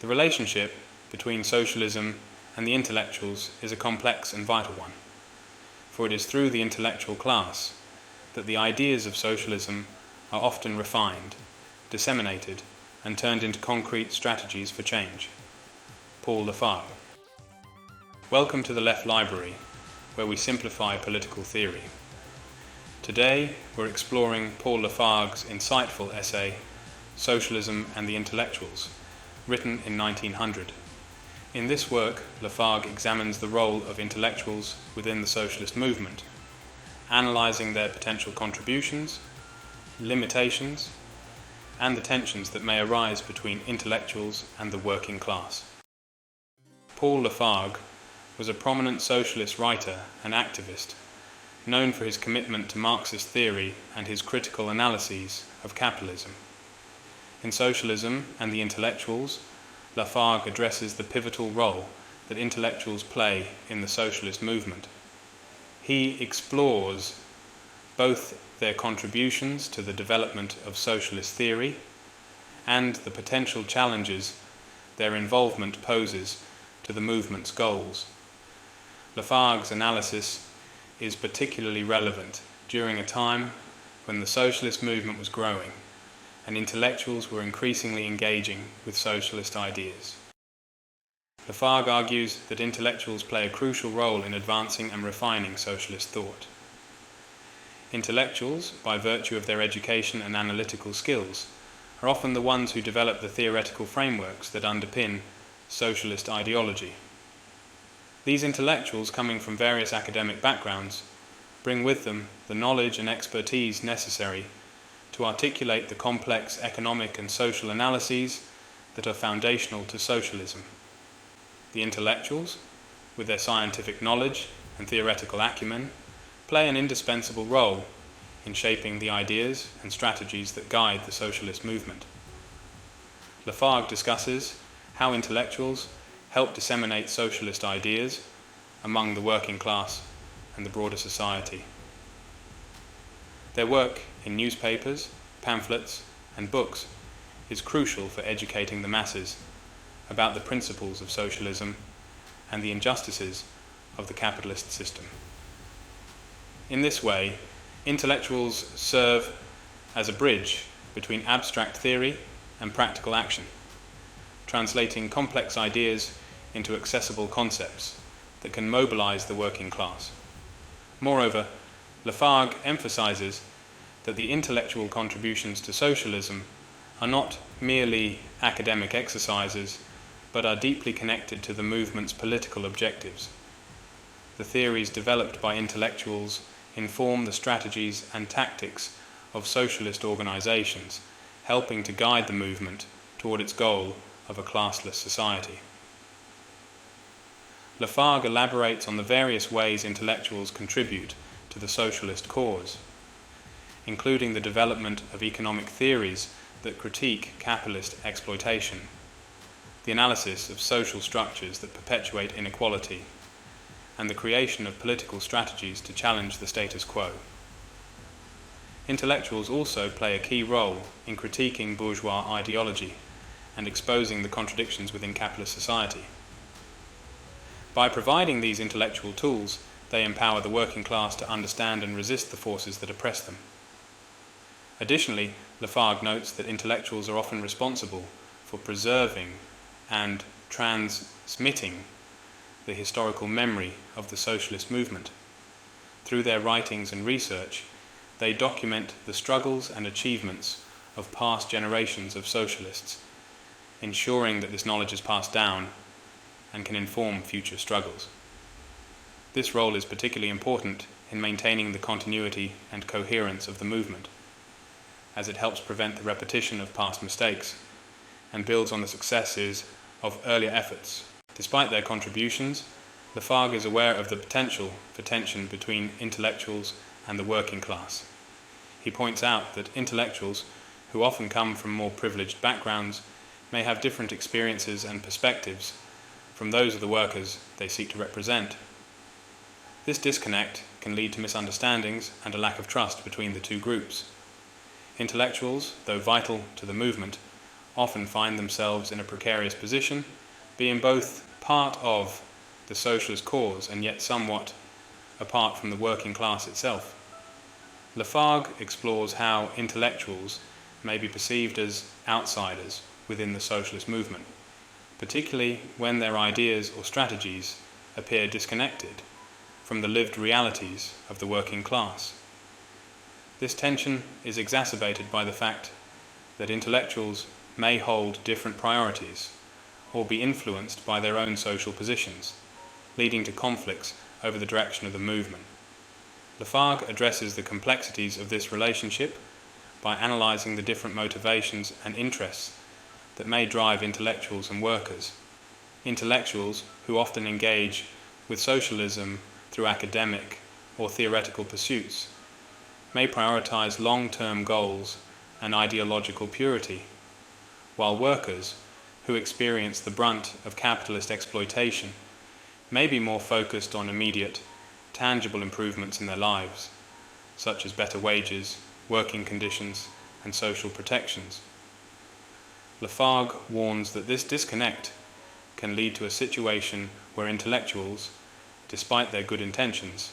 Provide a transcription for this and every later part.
The relationship between socialism and the intellectuals is a complex and vital one, for it is through the intellectual class that the ideas of socialism are often refined, disseminated, and turned into concrete strategies for change. Paul Lafargue. Welcome to the Left Library, where we simplify political theory. Today, we're exploring Paul Lafargue's insightful essay, Socialism and the Intellectuals, written in 1900. In this work, Lafargue examines the role of intellectuals within the socialist movement, analysing their potential contributions, limitations, and the tensions that may arise between intellectuals and the working class. Paul Lafargue was a prominent socialist writer and activist, known for his commitment to Marxist theory and his critical analyses of capitalism. In Socialism and the Intellectuals, Lafargue addresses the pivotal role that intellectuals play in the socialist movement. He explores both their contributions to the development of socialist theory and the potential challenges their involvement poses to the movement's goals. Lafargue's analysis is particularly relevant during a time when the socialist movement was growing and intellectuals were increasingly engaging with socialist ideas. Lafargue argues that intellectuals play a crucial role in advancing and refining socialist thought. Intellectuals, by virtue of their education and analytical skills, are often the ones who develop the theoretical frameworks that underpin socialist ideology. These intellectuals, coming from various academic backgrounds, bring with them the knowledge and expertise necessary to articulate the complex economic and social analyses that are foundational to socialism. The intellectuals, with their scientific knowledge and theoretical acumen, play an indispensable role in shaping the ideas and strategies that guide the socialist movement. Lafargue discusses how intellectuals help disseminate socialist ideas among the working class and the broader society. Their work in newspapers, pamphlets, and books is crucial for educating the masses about the principles of socialism and the injustices of the capitalist system. In this way, intellectuals serve as a bridge between abstract theory and practical action, translating complex ideas into accessible concepts that can mobilize the working class. Moreover, Lafargue emphasizes that the intellectual contributions to socialism are not merely academic exercises, but are deeply connected to the movement's political objectives. The theories developed by intellectuals inform the strategies and tactics of socialist organizations, helping to guide the movement toward its goal of a classless society. Lafargue elaborates on the various ways intellectuals contribute to the socialist cause, including the development of economic theories that critique capitalist exploitation, the analysis of social structures that perpetuate inequality, and the creation of political strategies to challenge the status quo. Intellectuals also play a key role in critiquing bourgeois ideology and exposing the contradictions within capitalist society. By providing these intellectual tools, they empower the working class to understand and resist the forces that oppress them. Additionally, Lafargue notes that intellectuals are often responsible for preserving and transmitting the historical memory of the socialist movement. Through their writings and research, they document the struggles and achievements of past generations of socialists, ensuring that this knowledge is passed down and can inform future struggles. This role is particularly important in maintaining the continuity and coherence of the movement, as it helps prevent the repetition of past mistakes and builds on the successes of earlier efforts. Despite their contributions, Lafargue is aware of the potential for tension between intellectuals and the working class. He points out that intellectuals, who often come from more privileged backgrounds, may have different experiences and perspectives from those of the workers they seek to represent. This disconnect can lead to misunderstandings and a lack of trust between the two groups. Intellectuals, though vital to the movement, often find themselves in a precarious position, being both part of the socialist cause and yet somewhat apart from the working class itself. Lafargue explores how intellectuals may be perceived as outsiders within the socialist movement, particularly when their ideas or strategies appear disconnected from the lived realities of the working class. This tension is exacerbated by the fact that intellectuals may hold different priorities or be influenced by their own social positions, leading to conflicts over the direction of the movement. Lafargue addresses the complexities of this relationship by analysing the different motivations and interests that may drive intellectuals and workers. Intellectuals, who often engage with socialism through academic or theoretical pursuits, may prioritise long-term goals and ideological purity, while workers, who experience the brunt of capitalist exploitation, may be more focused on immediate, tangible improvements in their lives, such as better wages, working conditions, and social protections. Lafargue warns that this disconnect can lead to a situation where intellectuals, despite their good intentions,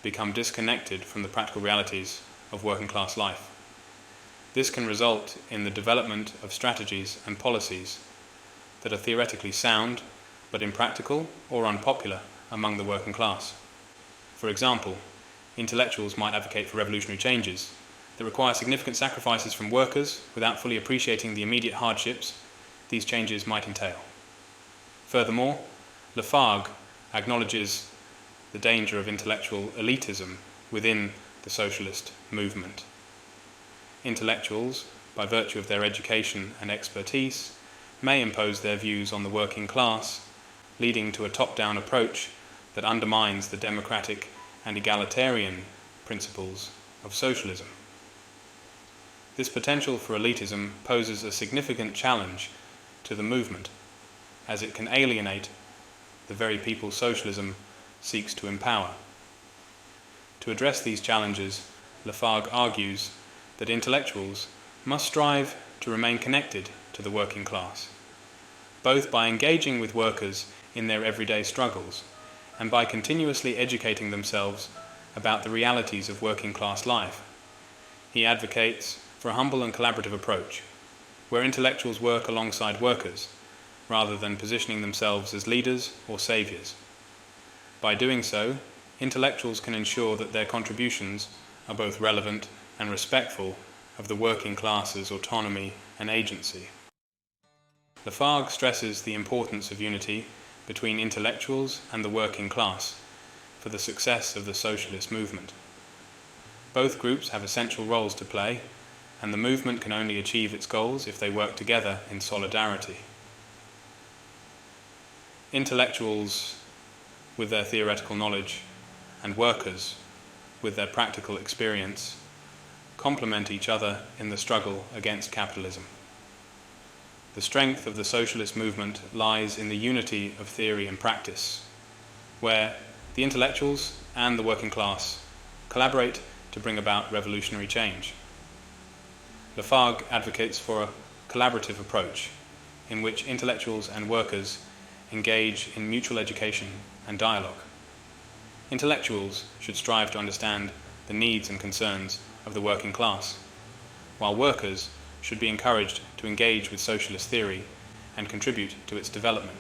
become disconnected from the practical realities of working class life. This can result in the development of strategies and policies that are theoretically sound but impractical or unpopular among the working class. For example, intellectuals might advocate for revolutionary changes that require significant sacrifices from workers without fully appreciating the immediate hardships these changes might entail. Furthermore, Lafargue acknowledges the danger of intellectual elitism within the socialist movement. Intellectuals, by virtue of their education and expertise, may impose their views on the working class, leading to a top-down approach that undermines the democratic and egalitarian principles of socialism. This potential for elitism poses a significant challenge to the movement, as it can alienate the very people socialism seeks to empower. To address these challenges, Lafargue argues that intellectuals must strive to remain connected to the working class, both by engaging with workers in their everyday struggles and by continuously educating themselves about the realities of working class life. He advocates for a humble and collaborative approach, where intellectuals work alongside workers, rather than positioning themselves as leaders or saviours. By doing so, intellectuals can ensure that their contributions are both relevant and respectful of the working class's autonomy and agency. Lafargue stresses the importance of unity between intellectuals and the working class for the success of the socialist movement. Both groups have essential roles to play, and the movement can only achieve its goals if they work together in solidarity. Intellectuals with their theoretical knowledge and workers with their practical experience complement each other in the struggle against capitalism. The strength of the socialist movement lies in the unity of theory and practice, where the intellectuals and the working class collaborate to bring about revolutionary change. Lafargue advocates for a collaborative approach in which intellectuals and workers engage in mutual education and dialogue. Intellectuals should strive to understand the needs and concerns of the working class, while workers should be encouraged to engage with socialist theory and contribute to its development.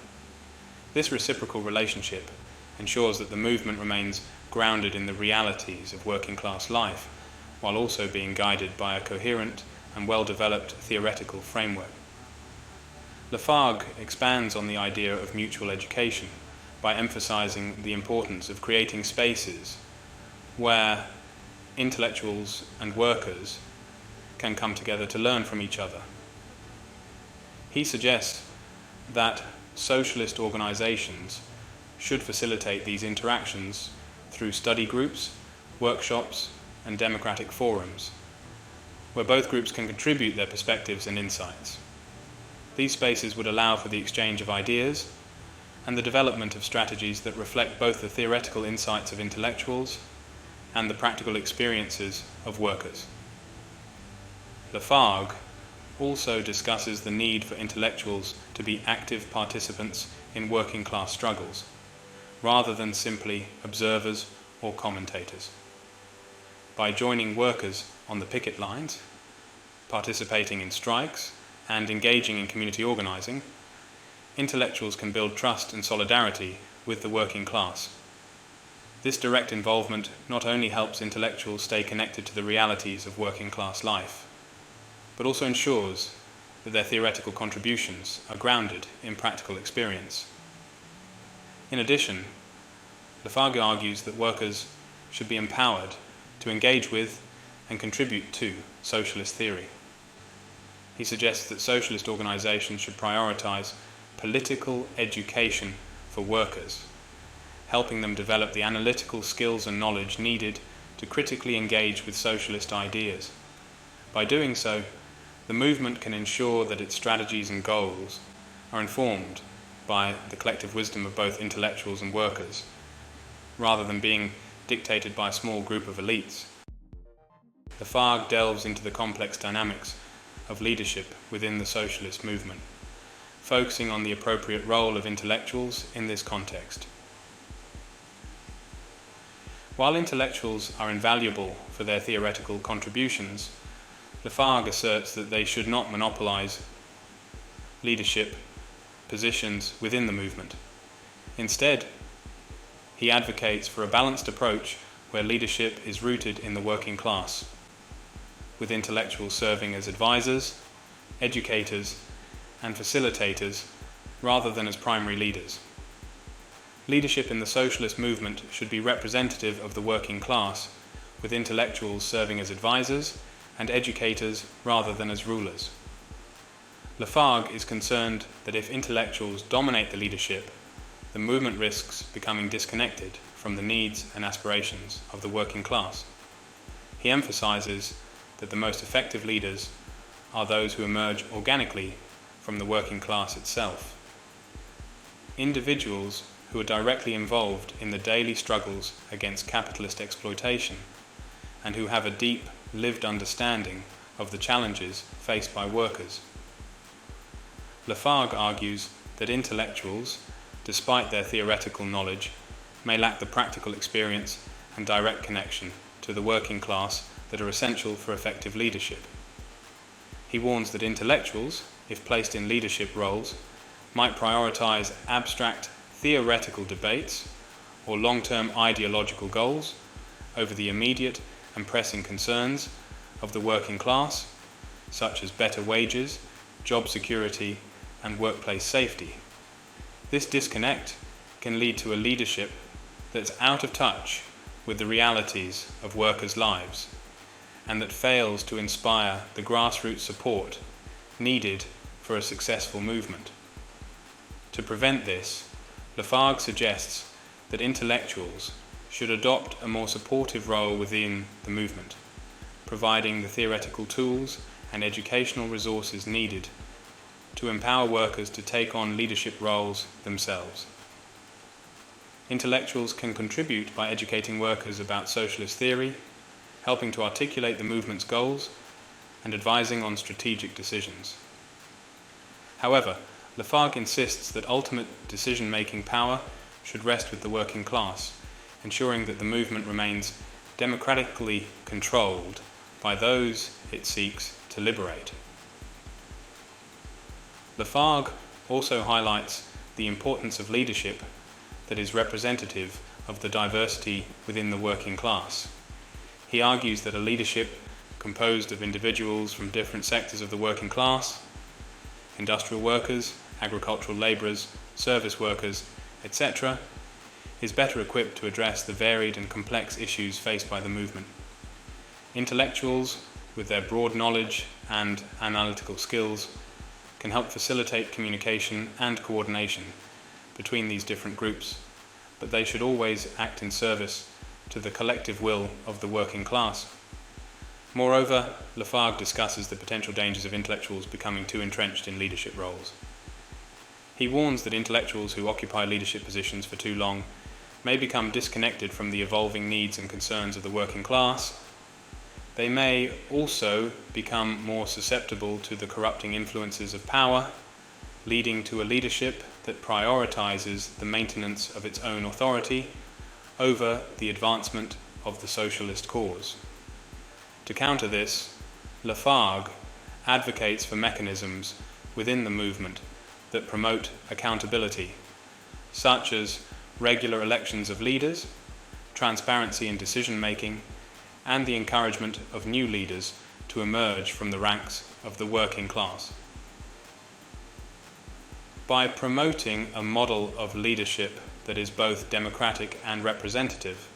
This reciprocal relationship ensures that the movement remains grounded in the realities of working class life, while also being guided by a coherent and well-developed theoretical framework. Lafargue expands on the idea of mutual education by emphasizing the importance of creating spaces where intellectuals and workers can come together to learn from each other. He suggests that socialist organizations should facilitate these interactions through study groups, workshops, and democratic forums, where both groups can contribute their perspectives and insights. These spaces would allow for the exchange of ideas and the development of strategies that reflect both the theoretical insights of intellectuals and the practical experiences of workers. Lafargue also discusses the need for intellectuals to be active participants in working class struggles, rather than simply observers or commentators. By joining workers on the picket lines, participating in strikes, and engaging in community organizing, intellectuals can build trust and solidarity with the working class. This direct involvement not only helps intellectuals stay connected to the realities of working class life, but also ensures that their theoretical contributions are grounded in practical experience. In addition, Lafargue argues that workers should be empowered to engage with and contribute to socialist theory. He suggests that socialist organizations should prioritize political education for workers, helping them develop the analytical skills and knowledge needed to critically engage with socialist ideas. By doing so, the movement can ensure that its strategies and goals are informed by the collective wisdom of both intellectuals and workers, rather than being dictated by a small group of elites. Lafargue delves into the complex dynamics of leadership within the socialist movement, focusing on the appropriate role of intellectuals in this context. While intellectuals are invaluable for their theoretical contributions, Lafargue asserts that they should not monopolize leadership positions within the movement. Instead, he advocates for a balanced approach where leadership is rooted in the working class, with intellectuals serving as advisors, educators, and facilitators rather than as primary leaders. Leadership in the socialist movement should be representative of the working class, with intellectuals serving as advisors and educators rather than as rulers. Lafargue is concerned that if intellectuals dominate the leadership, the movement risks becoming disconnected from the needs and aspirations of the working class. He emphasizes that the most effective leaders are those who emerge organically from the working class itself. Individuals who are directly involved in the daily struggles against capitalist exploitation and who have a deep, lived understanding of the challenges faced by workers. Lafargue argues that intellectuals, despite their theoretical knowledge, may lack the practical experience and direct connection to the working class that are essential for effective leadership. He warns that intellectuals, if placed in leadership roles, might prioritize abstract theoretical debates or long-term ideological goals over the immediate and pressing concerns of the working class, such as better wages, job security, and workplace safety. This disconnect can lead to a leadership that's out of touch with the realities of workers' lives, and that fails to inspire the grassroots support needed for a successful movement. To prevent this, Lafargue suggests that intellectuals should adopt a more supportive role within the movement, providing the theoretical tools and educational resources needed to empower workers to take on leadership roles themselves. Intellectuals can contribute by educating workers about socialist theory, helping to articulate the movement's goals, and advising on strategic decisions. However, Lafargue insists that ultimate decision-making power should rest with the working class, ensuring that the movement remains democratically controlled by those it seeks to liberate. Lafargue also highlights the importance of leadership that is representative of the diversity within the working class. He argues that a leadership composed of individuals from different sectors of the working class, industrial workers, agricultural labourers, service workers, etc., is better equipped to address the varied and complex issues faced by the movement. Intellectuals, with their broad knowledge and analytical skills, can help facilitate communication and coordination between these different groups, but they should always act in service to the collective will of the working class. Moreover, Lafargue discusses the potential dangers of intellectuals becoming too entrenched in leadership roles. He warns that intellectuals who occupy leadership positions for too long may become disconnected from the evolving needs and concerns of the working class, They may also become more susceptible to the corrupting influences of power, leading to a leadership that prioritizes the maintenance of its own authority over the advancement of the socialist cause. To counter this, Lafargue advocates for mechanisms within the movement that promote accountability, such as regular elections of leaders, transparency in decision-making, and the encouragement of new leaders to emerge from the ranks of the working class. By promoting a model of leadership that is both democratic and representative,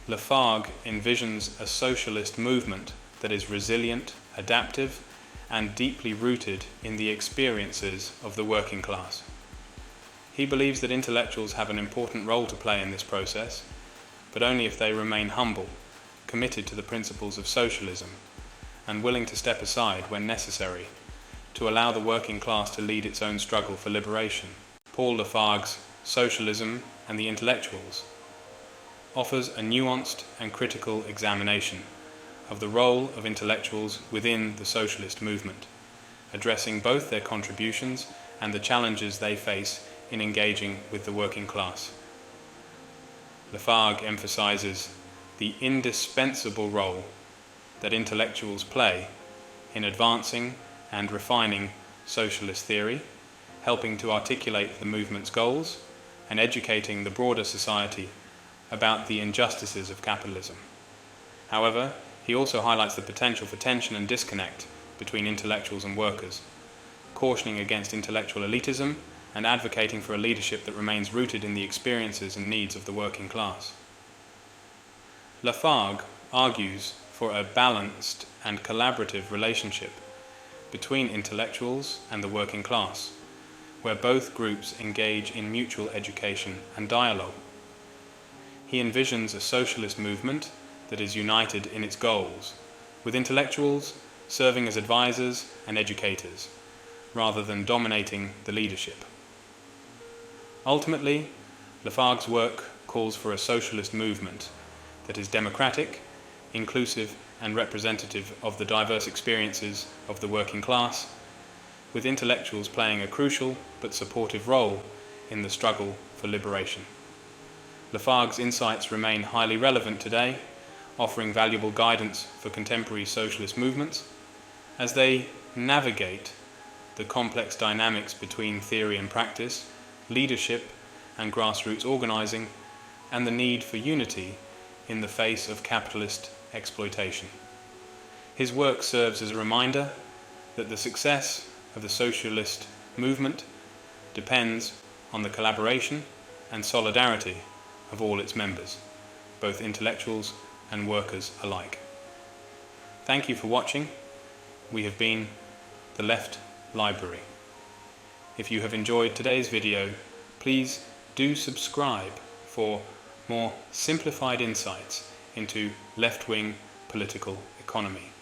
Lafargue envisions a socialist movement that is resilient, adaptive, and deeply rooted in the experiences of the working class. He believes that intellectuals have an important role to play in this process, but only if they remain humble, committed to the principles of socialism, and willing to step aside when necessary to allow the working class to lead its own struggle for liberation. Paul Lafargue's Socialism and the Intellectuals offers a nuanced and critical examination of the role of intellectuals within the socialist movement, addressing both their contributions and the challenges they face in engaging with the working class. Lafargue emphasizes the indispensable role that intellectuals play in advancing and refining socialist theory, helping to articulate the movement's goals, and educating the broader society about the injustices of capitalism. However, he also highlights the potential for tension and disconnect between intellectuals and workers, cautioning against intellectual elitism and advocating for a leadership that remains rooted in the experiences and needs of the working class. Lafargue argues for a balanced and collaborative relationship between intellectuals and the working class, where both groups engage in mutual education and dialogue. He envisions a socialist movement that is united in its goals, with intellectuals serving as advisors and educators, rather than dominating the leadership. Ultimately, Lafargue's work calls for a socialist movement that is democratic, inclusive, and representative of the diverse experiences of the working class, with intellectuals playing a crucial but supportive role in the struggle for liberation. Lafargue's insights remain highly relevant today, offering valuable guidance for contemporary socialist movements as they navigate the complex dynamics between theory and practice, leadership and grassroots organizing, and the need for unity in the face of capitalist exploitation. His work serves as a reminder that the success of the socialist movement depends on the collaboration and solidarity of all its members, both intellectuals and workers alike. Thank you for watching. We have been the Left Library. If you have enjoyed today's video, please do subscribe for more simplified insights into left-wing political economy.